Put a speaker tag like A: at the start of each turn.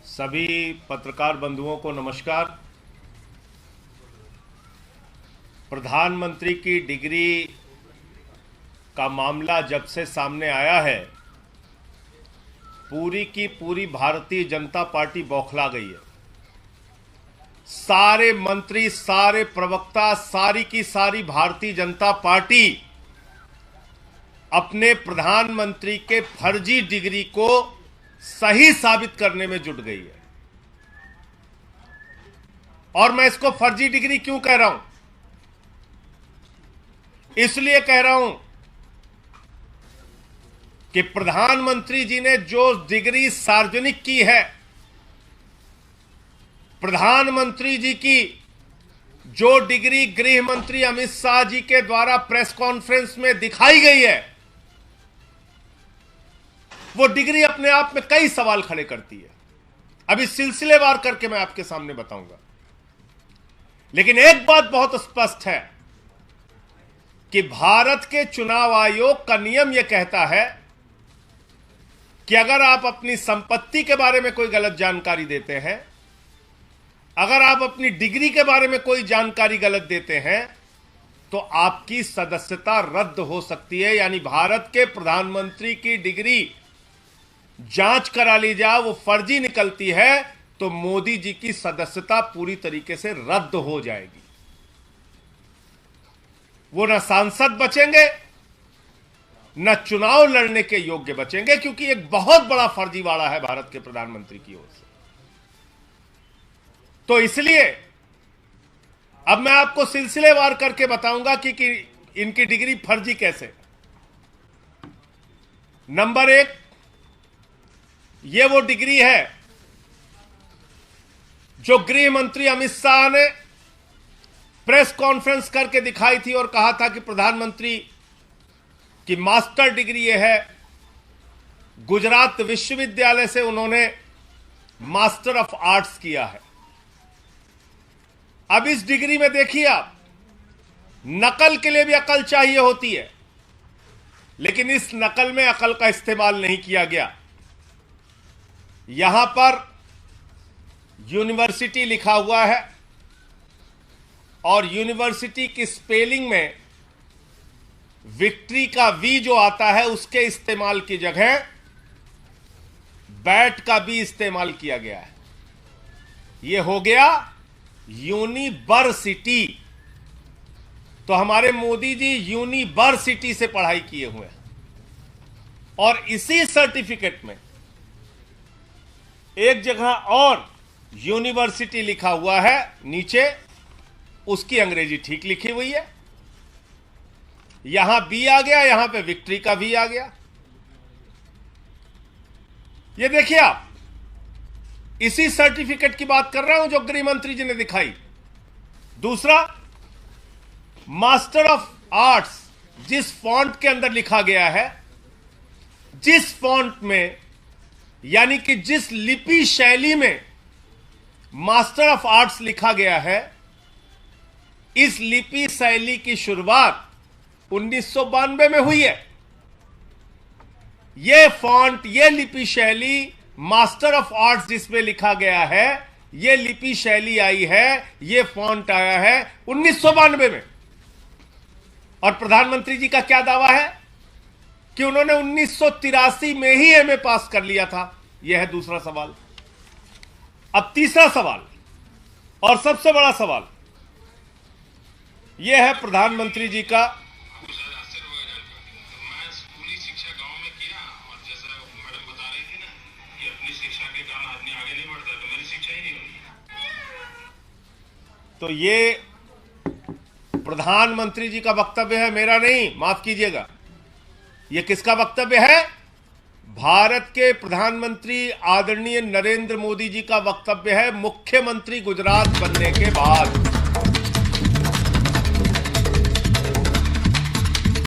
A: सभी पत्रकार बंधुओं को नमस्कार। प्रधानमंत्री की डिग्री का मामला जब से सामने आया है, पूरी की पूरी भारतीय जनता पार्टी बौखला गई है। सारे मंत्री, सारे प्रवक्ता, सारी की सारी भारतीय जनता पार्टी अपने प्रधानमंत्री के फर्जी डिग्री को सही साबित करने में जुट गई है। और मैं इसको फर्जी डिग्री क्यों कह रहा हूं? इसलिए कह रहा हूं कि प्रधानमंत्री जी ने जो डिग्री सार्वजनिक की है, प्रधानमंत्री जी की जो डिग्री गृह मंत्री अमित शाह जी के द्वारा प्रेस कॉन्फ्रेंस में दिखाई गई है, वो डिग्री अपने आप में कई सवाल खड़े करती है। अभी सिलसिलेवार करके मैं आपके सामने बताऊंगा। लेकिन एक बात बहुत स्पष्ट है कि भारत के चुनाव आयोग का नियम यह कहता है कि अगर आप अपनी संपत्ति के बारे में कोई गलत जानकारी देते हैं, अगर आप अपनी डिग्री के बारे में कोई जानकारी गलत देते हैं, तो आपकी सदस्यता रद्द हो सकती है। यानी भारत के प्रधानमंत्री की डिग्री जांच करा ली जाए, वो फर्जी निकलती है, तो मोदी जी की सदस्यता पूरी तरीके से रद्द हो जाएगी। वो न सांसद बचेंगे, न चुनाव लड़ने के योग्य बचेंगे, क्योंकि एक बहुत बड़ा फर्जीवाड़ा है भारत के प्रधानमंत्री की ओर से। तो इसलिए अब मैं आपको सिलसिलेवार करके बताऊंगा कि इनकी डिग्री फर्जी कैसे। नंबर एक, ये वो डिग्री है जो गृह मंत्री अमित शाह ने प्रेस कॉन्फ्रेंस करके दिखाई थी और कहा था कि प्रधानमंत्री की मास्टर डिग्री ये है। गुजरात विश्वविद्यालय से उन्होंने मास्टर ऑफ आर्ट्स किया है। अब इस डिग्री में देखिए आप, नकल के लिए भी अकल चाहिए होती है, लेकिन इस नकल में अकल का इस्तेमाल नहीं किया गया। यहां पर यूनिवर्सिटी लिखा हुआ है और यूनिवर्सिटी की स्पेलिंग में विक्ट्री का वी जो आता है, उसके इस्तेमाल की जगह बैट का भी इस्तेमाल किया गया है। यह हो गया यूनिवर्सिटी। तो हमारे मोदी जी यूनिवर्सिटी से पढ़ाई किए हुए हैं और इसी सर्टिफिकेट में एक जगह और यूनिवर्सिटी लिखा हुआ है, नीचे उसकी अंग्रेजी ठीक लिखी हुई है। यहां बी आ गया, यहां पे विक्ट्री का भी आ गया। ये देखिए आप, इसी सर्टिफिकेट की बात कर रहा हूं जो गृह मंत्री जी ने दिखाई। दूसरा, मास्टर ऑफ आर्ट्स जिस फॉन्ट के अंदर लिखा गया है, जिस फॉन्ट में, यानी कि जिस लिपि शैली में मास्टर ऑफ आर्ट्स लिखा गया है, इस लिपि शैली की शुरुआत 1992 में हुई है। यह फॉन्ट, यह लिपि शैली, मास्टर ऑफ आर्ट्स जिसमें लिखा गया है, यह लिपि शैली आई है, यह फॉन्ट आया है 1992 में। और प्रधानमंत्री जी का क्या दावा है कि उन्होंने 1983 में ही एमए पास कर लिया था। यह है दूसरा सवाल। अब तीसरा सवाल और सबसे बड़ा सवाल यह है प्रधानमंत्री जी का।
B: स्कूली शिक्षा गांव में किया और जैसा मैडम बता रही थी ना कि अपनी शिक्षा के कारण आदमी आगे नहीं बढ़ता, तो मेरी शिक्षा ही नहीं हुई।
A: तो ये प्रधानमंत्री जी का वक्तव्य है, मेरा नहीं, माफ कीजिएगा। यह किसका वक्तव्य है? भारत के प्रधानमंत्री आदरणीय नरेंद्र मोदी जी का वक्तव्य है, मुख्यमंत्री गुजरात बनने के बाद।